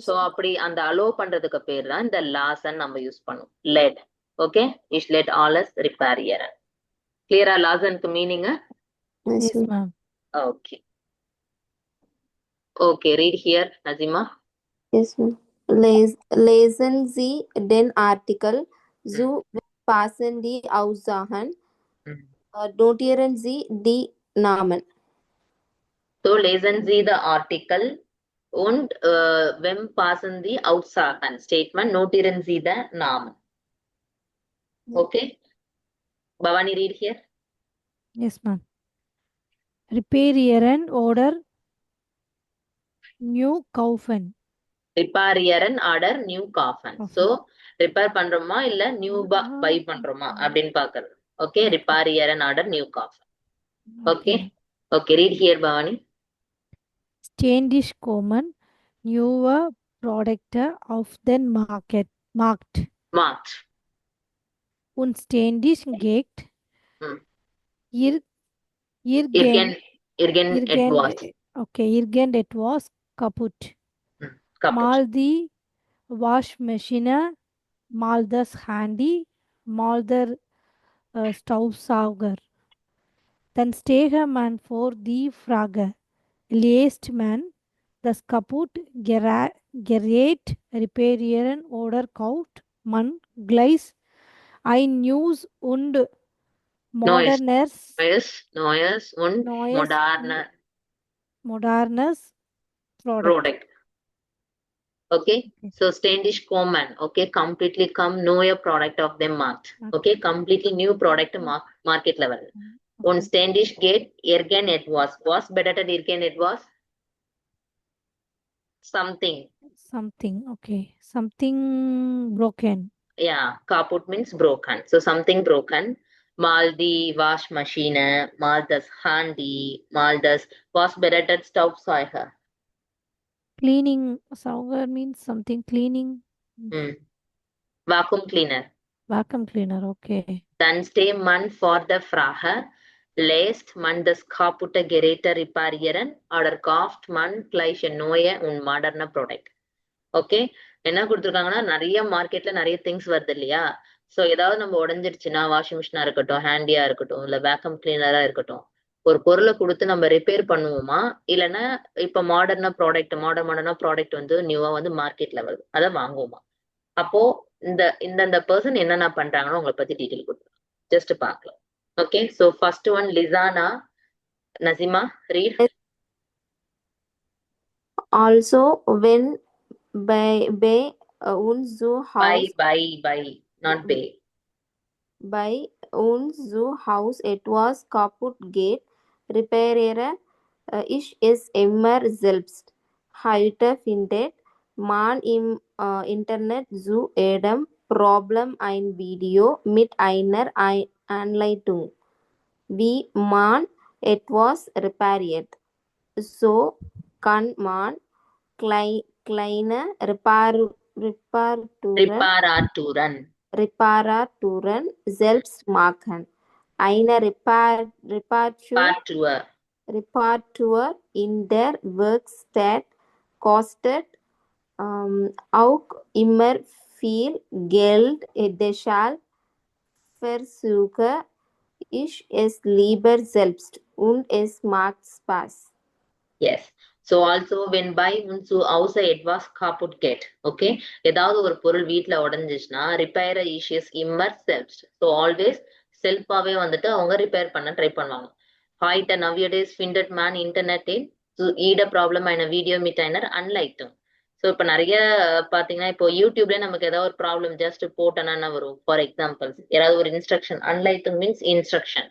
ஸோ அப்படி அந்த அலோவ் பண்றதுக்கு பேர் தான் இந்த லாசன் நம்ம யூஸ் பண்ணுவோம். லெட். ஓகே, இஸ் லெட் ஆலஸ் ரிப்பேரியர். கிளியரா லாசனுக்கு meaning? Yes, ma'am. Okay. Okay, read here, Nazima. Yes, ma'am. Lesen Sie den Artikel zu passen die Aussagen, notieren Sie die Namen. So lesen Sie the article und wem passen die Aussagen Statement, notieren Sie the Namen. Okay. Bhavani, read here. Yes, ma'am. Reparieren oder new kaufen. Reparieren order new coffin. So repair பண்றோமா இல்ல new buy பண்றோமா அப்படின்னு பாக்குறது. Okay, ரிப்பேரியரன் ஆர்டர் நியூ காஃபன். Okay okay, read here Bhavani. Ständig kommen neue Produkte auf den Markt. Und ständig geht irgendetwas kaputt. Mal die Waschmaschine, mal das Handy, mal der Staubsauger. Dann stehe man vor die Frage, lässt man das kaputt Gerät reparieren oder kauft man gleich ein neues und modernes product. Okay, so ständig kommen. Okay, completely come neue product of the market. Okay, completely new product market level. Und ständig geht irgendetwas. Was bedeutet irgendetwas? Something. Okay, something broken. Yeah, kaputt means broken. So something broken. Mal die Waschmaschine, mal das Handy, mal das was bedeutet Staubsauger. Cleaning sauger means something cleaning. Vacuum cleaner. Okay. Dann steht man vor der Frage, lässt man das kaputte Gerät reparieren oder kauft man gleich ein neue und moderne Product. Okay, என்ன கொடுத்துருக்காங்கன்னா நிறைய மார்க்கெட்ல நிறைய things வருது இல்லையா? So ஏதாவது நம்ம உடஞ்சிருச்சுன்னா, washing மிஷினா இருக்கட்டும், ஹேண்டியா இருக்கட்டும், இல்ல வேக்கம் கிளீனரா இருக்கட்டும், ஒரு பொருளை கொடுத்து நம்ம ரிப்பேர் பண்ணுவோமா, இல்லைன்னா இப்ப மாடர்னா ப்ராடக்ட் வந்து நியூவா வந்து மார்க்கெட்ல வருது, அதை வாங்குவோமா? அப்போ இந்த பர்சன் என்னென்ன பண்றாங்கன்னு உங்களை பத்தி டீட்டெயில் கொடுத்துருக்காங்க. ஜஸ்ட் பார்க்கலாம். ஓகே, ஸோ ஃபர்ஸ்ட் ஒன் லிசானா. Nazima, read. Also when bei uns zu Haus not bei. Bei uns zu Haus etwas kaputt geht, repariere ich es immer selbst. Heute findet man im Internet zu jedem Problem ein Video mit einer Anleitung, wie man etwas repariert. So kann man kleine Reparaturen selbst machen. Eine Reparatur in der Werkstatt kostet auch immer viel Geld. Deshalb versuche ich es lieber selbst und es macht Spaß. Yes. So also when by und zu Hause etwas kaputt geht. Okay, ஏதாவது ஒரு பொருள் வீட்ல உடைஞ்சிச்சுன்னா repair இஸ் immer selbst. So always செல்ஃபாவே வந்துட்டு அவங்க repair பண்ண ட்ரை பண்ணுவாங்க. Heute nowadays findet man Internet zu jeder Problem eine Video mit einer Anleitung. So இப்போ நிறைய பார்த்தீங்கன்னா இப்போ யூடியூப்ல நமக்கு ஏதாவது ஒரு ப்ராப்ளம் ஜஸ்ட் போட்டோன்னா வரும். ஃபார் எக்ஸாம்பிள் ஏதாவது ஒரு இன்ஸ்ட்ரக்ஷன், அன்லைட்டிங் மீன்ஸ் இன்ஸ்ட்ரக்ஷன்.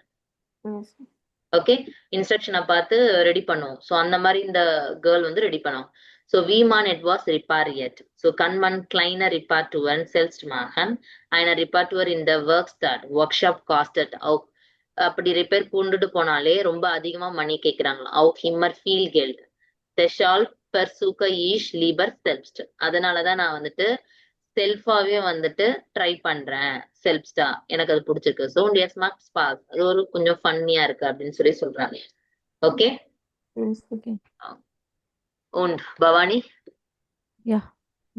ஓகே, இன்ஸ்ட்ரக்ஷனை பார்த்து ரெடி பண்ணுவோம். ஸோ அந்த மாதிரி இந்த கேர்ள் வந்து ரெடி பண்ணுவோம். So wie man etwas repariert. So kann man kleine Reparaturen selbst machen. Eine Reparatur in der Werkstatt, Workshop kostet auch. அப்படி ரிப்பேர் கொண்டுட்டு போனாலே ரொம்ப அதிகமா மணி கேக்குறாங்களா. auch immer viel Geld. Deshalb versuche ich lieber selbst. அதனாலதான் நான் வந்துட்டு செல்ஃபாவே வந்துட்டு ட்ரை பண்றேன். செல்ஃப்ஸ்டா எனக்கு அது பிடிச்சிருக்கு. ஸோ எஸ் மார்க்ஸ் பாஸ், அது ஒரு கொஞ்சம் ஃபன்னியா இருக்கு அப்படின்னு சொல்றாங்க. Okay. Yes. Okay. Und Bhavani? Ja.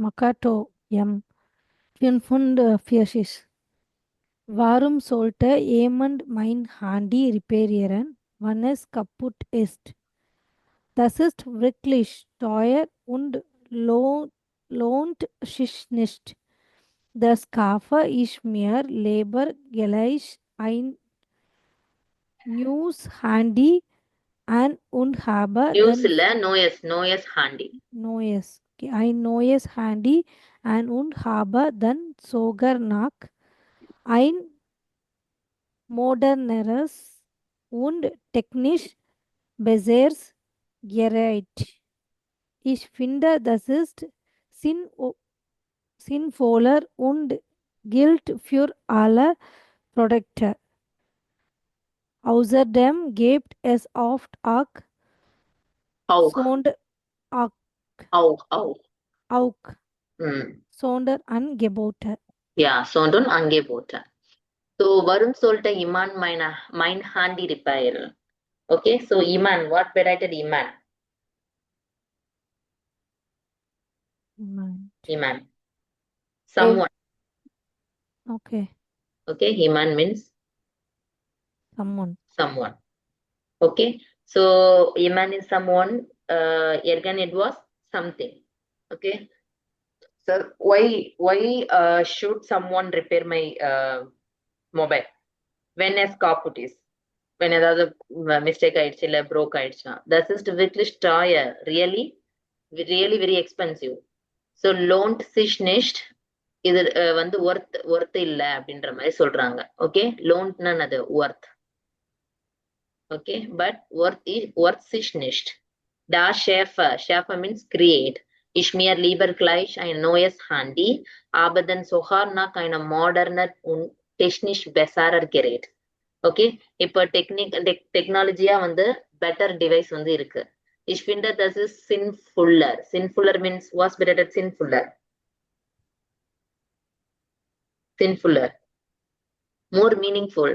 Makato M. 45. Warum sollte jemand mein Handy reparieren, wenn es kaputt ist? Das ist wirklich teuer und lohnt sich nicht. Das kaufe ich mir lieber gleich ein neues Handy an und habe news dann இல்ல, நோயஸ் handi. neues, okay, ein neues Handy an und habe dann sogar noch ein moderneres und technisch besseres Gerät. Ich finde, das ist sinnvoller und gilt für alle Produkte. Außerdem gibt es oft auch auch auch ம் Sonderangebote. ja sondern Angebote. So warum sollte jemand mein Handy reparieren? Okay, so Iman, what bedeutet Iman? Iman, someone. Okay, Okay, Iman means someone. Okay, so Iman is someone, Ergan it was something. Okay, so why should someone repair my mobile when a kaput is, when ஏதாவது mistake ஆயிடுச்சு இல்ல broke ஆயிடுச்சுன்னா, this is wirklich teuer, really very expensive. So lohnt sich nicht, இது வந்து worth இல்ல அப்படின்ற மாதிரி சொல்றாங்க. Okay, lohntனா அது worth. Okay, but worth sich nicht. Da Schäfer means create. Ich mir lieber gleich ein neues Handy, aber dann sogar nach einem moderner und technisch besserer Gerät. Okay, இப்போ டெக்னாலஜியா வந்து better device வந்து இருக்கு. Ich finde das ist sinnvoller. Sinnvoller means was bedeutet sinnvoller? Sinnvoller. More meaningful.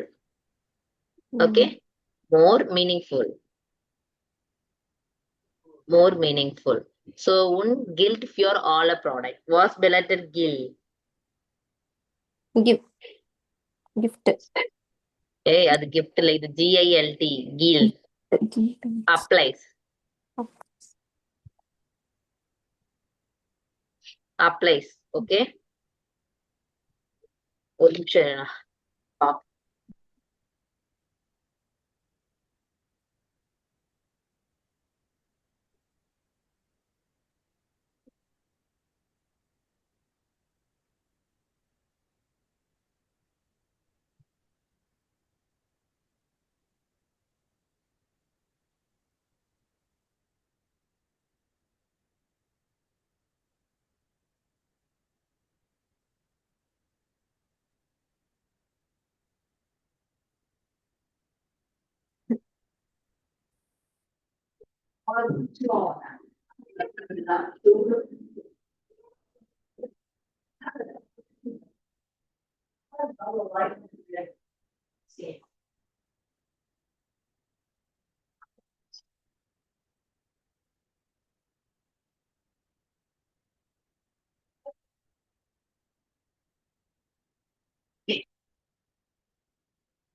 Okay, more meaningful. More meaningful. So un gilt für alle product. Was bedeutet gilt? Gift. ஏய் அது gift இல்ல, இது GILT, gilt. Applies. Applies. Okay, ஒரு நிமிஷம் இருங்க.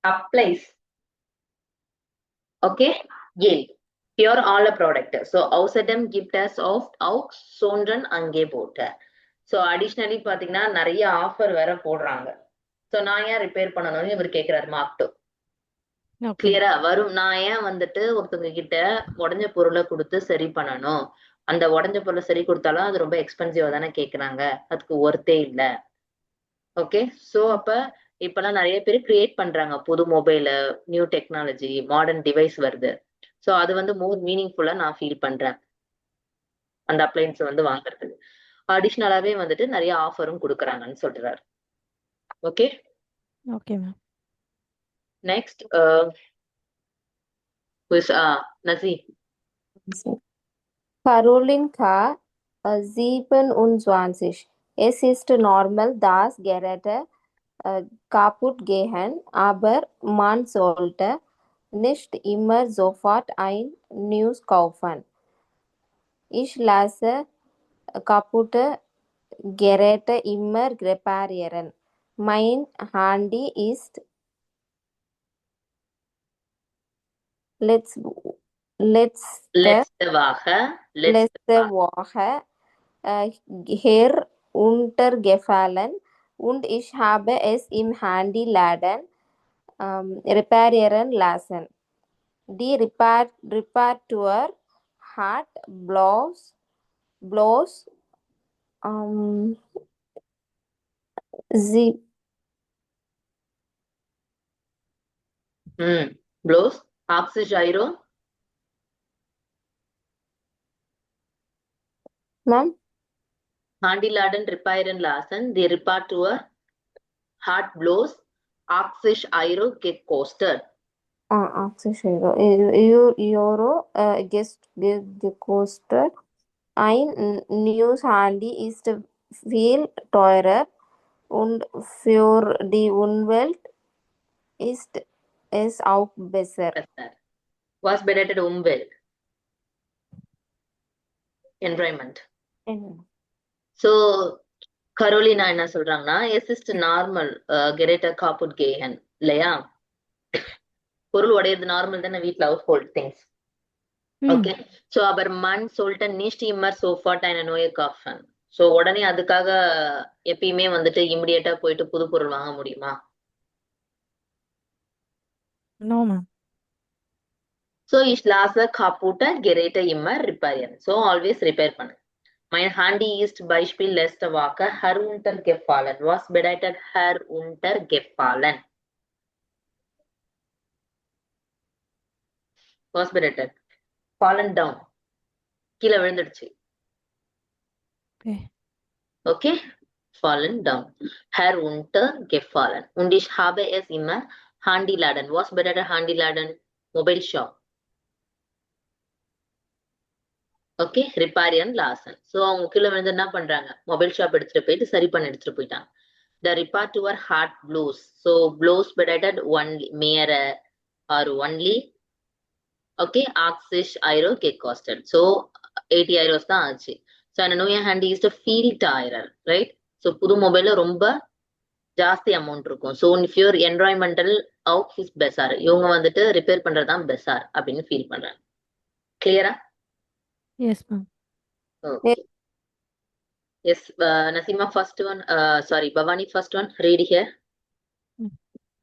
Applies. Okay, gilt für alle Produkte. So außerdem gibt es oft auch Sonderangebote. So additionally பாத்தீங்கன்னா நிறைய offer வேற போடுறாங்க. So நான் ஏன் ரிப்பேர் பண்ணணும்னு இவர் கேக்குறாரு மார்க் 2. Okay. கிளியரா வரும். நான் ஏன் வந்துட்டு ஒருத்தவங்க கிட்ட உடஞ்ச பொருளை கொடுத்து சரி பண்ணணும், அந்த உடஞ்ச பொருளை சரி கொடுத்தாலும் அது ரொம்ப எக்ஸ்பென்சிவா தானே கேக்குறாங்க, அதுக்கு ஒர்த்தே இல்ல. ஓகே, சோ அப்ப இப்பெல்லாம் நிறைய பேர் கிரியேட் பண்றாங்க புது மொபைல, நியூ டெக்னாலஜி, மாடர்ன் டிவைஸ் வருது. சோ அது வந்து மோர் மீனிங்ஃபுல்லா நான் ஃபீல் பண்றேன். அந்த அப்ளைன்ஸ் வந்து வாங்குறதுக்கு. அடிஷ்னலாவே வந்துட்டு நிறைய ஆஃபரும் கொடுக்குறாங்கன்னு சொல்றாரு. Okay, okay ma'am. Next Nazi. Karolinka 27. Es ist normal, dass Geräte kaputt gehen, aber man sollte nicht immer sofort ein neues kaufen. Ich lasse kaputte Geräte immer reparieren. Mein Handy ist letzte letzte Woche heruntergefallen und ich habe es im Handyladen reparieren lassen. Die Reparatur hat bloß sie bloß 80 €. ma'am Handyladen reparieren lassen. Die Reparatur hat bloß 80 € gekostet. 80 Euro gekostet. Ein neues Handy ist viel teurer und für die Umwelt ist es auch besser. Was bedeutet Umwelt? Environment. So கரோலினா என்ன சொல்றாங்கன்னா, எஸ் இஸ் நார்மல் கெரேட்டர் காப்புட் கேஹன் இல்லையா, பொருள் உடையது நார்மல் தானே வீட்ல, household things. Okay, so அவர் மண் சொல்லிட்டு நிஷ்ட் இம்மர் சோஃபாட் அண்ட் நோய காஃபன். சோ உடனே அதுக்காக எப்பயுமே வந்துட்டு இமிடியேட்டா போயிட்டு புது பொருள் வாங்க முடியுமா? No ma'am. சோ இஸ் லாஸ் காப்புட்ட கெரேட்டர் இம்மர் ரிப்பேரியன். சோ ஆல்வேஸ் ரிப்பேர் பண்ணு. Mein Handy ist Beispiel letzte Woche heruntergefallen. Was bedeutet heruntergefallen? Was bedeutet? Fallen down. கீழே விழுந்துடுச்சு. Okay? Fallen down. Heruntergefallen. Und ich habe es immer Handyladen. Was bedeutet Handyladen? Mobile shop. Okay, ரிப்பேரியன் லாசன். So அவங்க கீழே வந்து என்ன பண்றாங்க, mobile shop எடுத்துட்டு போயிட்டு சரி பண்ணி எடுத்துட்டு போயிட்டாங்க. த ரிப்பேர் ஹார்ட் ப்ளூஸ். ஸோ ப்ளூஸ் பெடேட்டட் ஒன்லி மேர ஆர் ஒன்லி. ஓகே, 80 € கேக் காஸ்டட். ஸோ 80 € தான் ஆச்சு. ஸோ அந்த நோயா ஹேண்டி இஸ் ஃபீல் டயரர், ரைட்? ஸோ புது மொபைல்ல ரொம்ப ஜாஸ்தி அமௌண்ட் இருக்கும். ஸோ இஃப் யூர் என்வரான்மெண்டல் அவுட் இஸ் பெசார், இவங்க வந்துட்டு ரிப்பேர் பண்றதுதான் பெசார் அப்படின்னு ஃபீல் பண்றாங்க. கிளியரா? Yes, ma'am. Okay. Yes, Nasima, first one. Sorry, Bhavani, first one. Read here.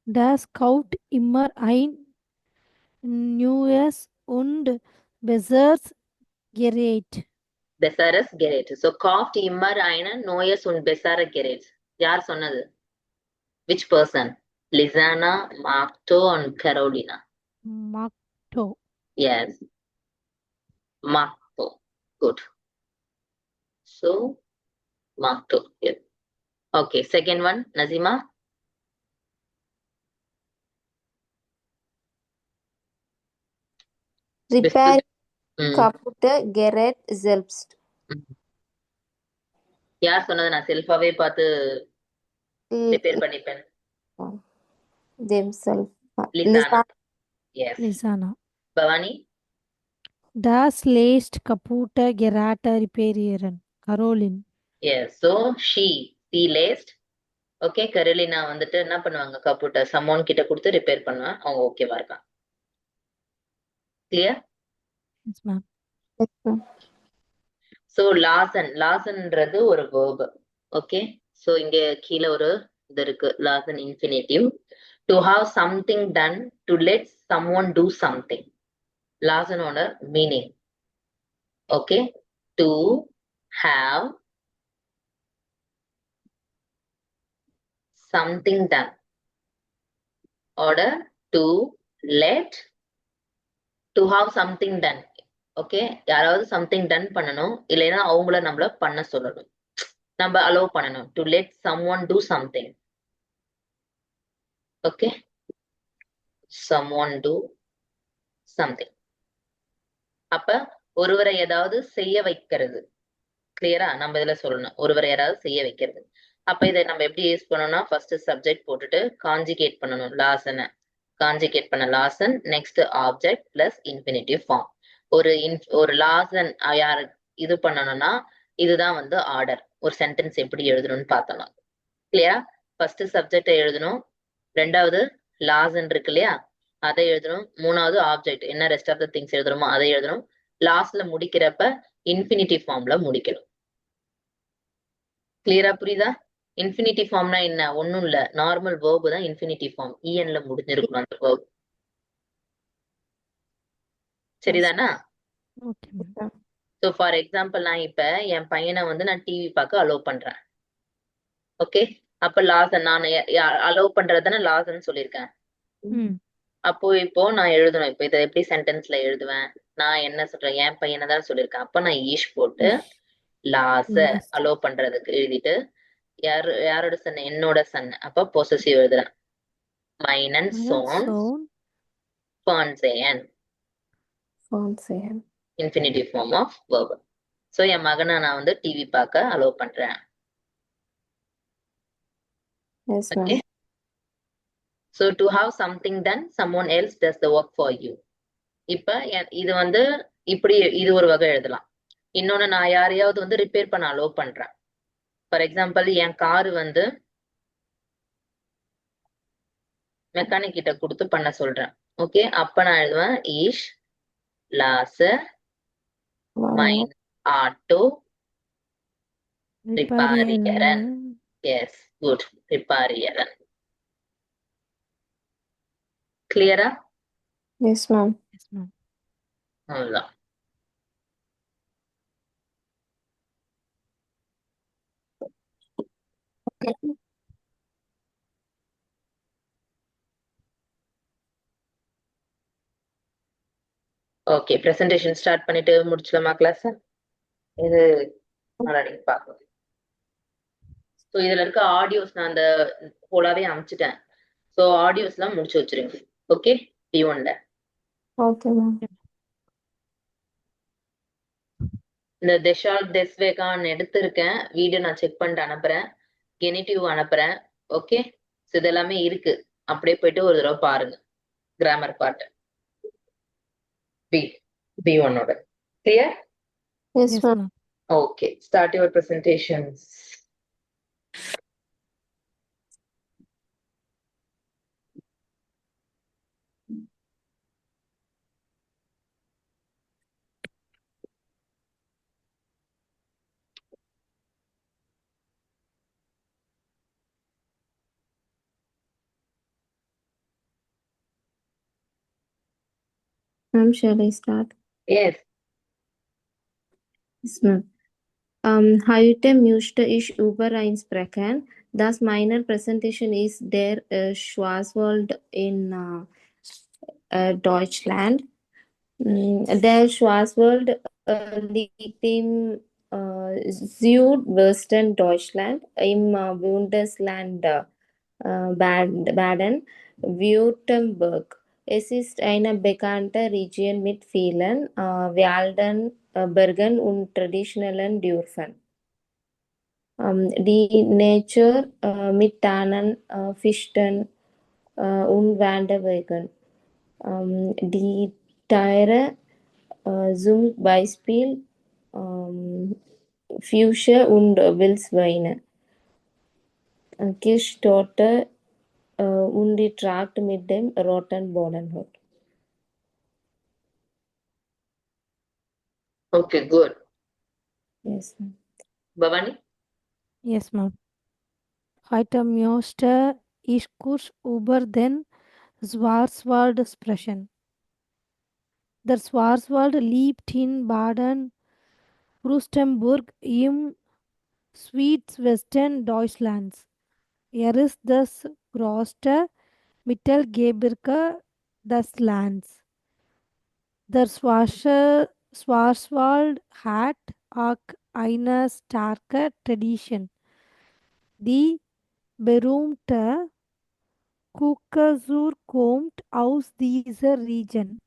Das Kaut immer ein neues und besseres Gerät. Besseres Gerät. So, kauft immer ein neues und besseres Gerät. யார் சொன்னது? Which person? Lizana, Marto, and Carolina. Marto. Yes. Marto. Good. So, Marto. Yes. Okay, second one, Nazima. Repair kaputte Gerät selbst. யார் சொன்னது? நான் செல்ஃபாவே பார்த்து repair பண்ணிப்பேன். Themselves. Lizana. Yes. Lizana. Bhavani. Das lässt kaputte Geräte reparieren. Caroline. Yes. So she laced. Okay, Carolina வந்துட்டு என்ன பண்ணுவாங்க, கப்புட்ட சம்மோன் கிட்ட கொடுத்து ரிப்பேர் பண்ணுவாங்க. அவங்க ஓகேவா இருக்காங்க. கிளியர்? Yes, ma'am. சோ லாசன்ன்றது ஒரு verb. ஓகே, சோ இங்க கீழே ஒரு இது இருக்கு, லாசன் infinitive. To have something done, to let someone do something. லாசனோட மீனிங். ஓகே, டு ஹாவ் something done, order to let, to have something done. Okay, யாராவது சம்திங் டன் பண்ணணும், இல்லைன்னா அவங்கள நம்மள பண்ண சொல்லணும், நம்ம அலோவ் பண்ணணும், to let someone do something. Okay, someone do something. அப்ப ஒருவரை ஏதாவது செய்ய வைக்கிறது. கிளியரா நம்ம இதுல சொல்லணும், ஒருவரை யாராவது செய்ய வைக்கிறது. அப்ப இதை நம்ம எப்படி யூஸ் பண்ணணும்னா, ஃபர்ஸ்ட் சப்ஜெக்ட் போட்டுட்டு காஞ்சிகேட் பண்ணணும் லாசனை. காஞ்சிகேட் பண்ண லாசன், next object plus infinitive form. ஒரு லாசன் யாரு இது பண்ணணும்னா இதுதான் வந்து ஆர்டர். ஒரு சென்டென்ஸ் எப்படி எழுதணும்னு பார்த்தோம். கிளியரா? ஃபர்ஸ்ட் சப்ஜெக்ட் எழுதணும், ரெண்டாவது லாசன் இருக்கு இல்லையா அதை எழுதணும், மூணாவது ஆப்ஜெக்ட் என்ன ரெஸ்ட் ஆஃப் த திங்ஸ் எழுதணுமோ அதை எழுதணும், லாஸ்ட்ல முடிக்கிறப்ப இன்ஃபினிட்டிவ் ஃபார்ம்ல முடிக்கணும். கிளியரா புரியுதா? இன்ஃபினிட்டிவ் ஃபார்ம்னா என்ன? ஒண்ணும் இல்ல, நார்மல் வேர்பு தான் இன்ஃபினிட்டிவ் ஃபார்ம். இஎன்ல முடிஞ்சிருக்கணும் அந்த வேர்ப். சரிதானா? Okay ma'am. So for example நான் இப்ப என் பையனை வந்து நான் டிவி பார்க்க அலோவ் பண்றேன். ஓகே, அப்ப லாசன் நான் அலோவ் பண்றதுன்னு லாசன் சொல்லியிருக்கேன். ம் அப்போ இப்போ நான் எழுதணும். இப்போ இதை எப்படி சென்டென்ஸ்ல எழுதுவேன்? நான் என்ன சொல்றேன், என் பையனை தான் சொல்லியிருக்கேன். அப்ப நான் ஈஷ் போட்டு லாச Yes. அலோவ் பண்றதுக்கு எழுதிட்டு, யாரோட சன்? என்னோட சன். அப்ப பொசசிவ் எழுதுறேன். மைனன் சோன் Sound. பான்சேயன், Fonseca. Infinitive form of verb. So என் மகனை நான் வந்து டிவி பார்க்க அலோவ் பண்றேன். Yes, ma'am. Okay, so to have something done, someone else does the work for you. இப்ப இது வந்து இப்படி இது ஒரு வகை எழுதலாம். இன்னொன்னு, நான் யாரையாவது வந்து ரிப்பேர் பண்ண அலோவ் பண்றேன். ஃபார் எக்ஸாம்பிள் என் காரு வந்து மெக்கானிக் கிட்ட கொடுத்து பண்ண சொல்றேன். ஓகே, அப்ப நான் எழுதுவேன் ஈஷ் லாச மைன் auto repaired. Yes, good, repaired. கிளியரா? Yes, ma'am. Yes, ma'am. அவ்வளவுதான். ஓகே, பிரசன்டேஷன் ஸ்டார்ட் பண்ணிட்டு முடிச்சலாமா கிளாஸ்? இது நல்லா நீங்க பார்க்கணும். ஸோ இதுல இருக்க ஆடியோஸ் நான் அந்த ஹோலாவே அனுப்பிச்சிட்டேன். ஸோ ஆடியோஸ் எல்லாம் முடிச்சு வச்சிருங்க. ஓகே, P1ல Okay, ma'am. இந்த தெஷால் தெஸ்வேகான் எடுத்திருக்கேன். வீடியோ நான் செக் பண்ணிட்டு அனுப்புறேன், கெனிட்டிவ் அனுப்புறேன். ஓகே, ஸோ இதெல்லாமே இருக்கு, அப்படியே போயிட்டு ஒரு தடவை பாருங்க. கிராமர் பார்ட் B1ஓட. Clear? Yes, Yes, ma'am. ma'am. Okay, start your presentations. Ma'am, shall I start? Yes. Yes, ma'am. Heute möchte ich über sprechen. Das meiner Präsentation ist der Schwarzwald in Deutschland. Der Schwarzwald liegt im Südwesten Deutschland im Bundesland Baden-Württemberg. Es ist eine bekannte Region mit vielen Wälden, Bergen und traditionellen Dörfern. Die Natur mit Tannen, Fichten und Wanderwegen. Die Tiere zum Beispiel Füchse und Wildschweine. Kirschtorte und die Trakt mit dem roten Bodenhut. Okay, good. Yes, ma'am. Bhavani? Yes, ma'am. Heute möchte ich kurz über den Schwarzwald sprechen. Der Schwarzwald liegt in Baden-Württemberg im Südwesten Deutschlands. Er ist das größte Mittelgebirge des Landes. Der Schwarzwald hat auch eine starke Tradition. Die berühmte Kuckesuhr kommt aus dieser Region.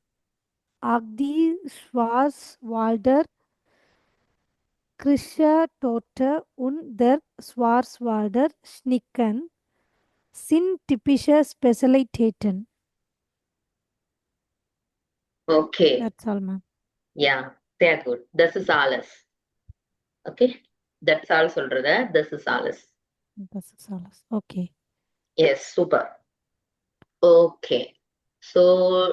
Auch die Schwarzwalder Kirschtorte und der Schwarzwalder Schnicken sind typische Spezialitäten. Okay. That's all, ma'am. Yeah, sehr gut. Das ist alles. Okay. That's all சொல்றத. This is alles. Das ist alles. Okay. Yes, super. Okay. So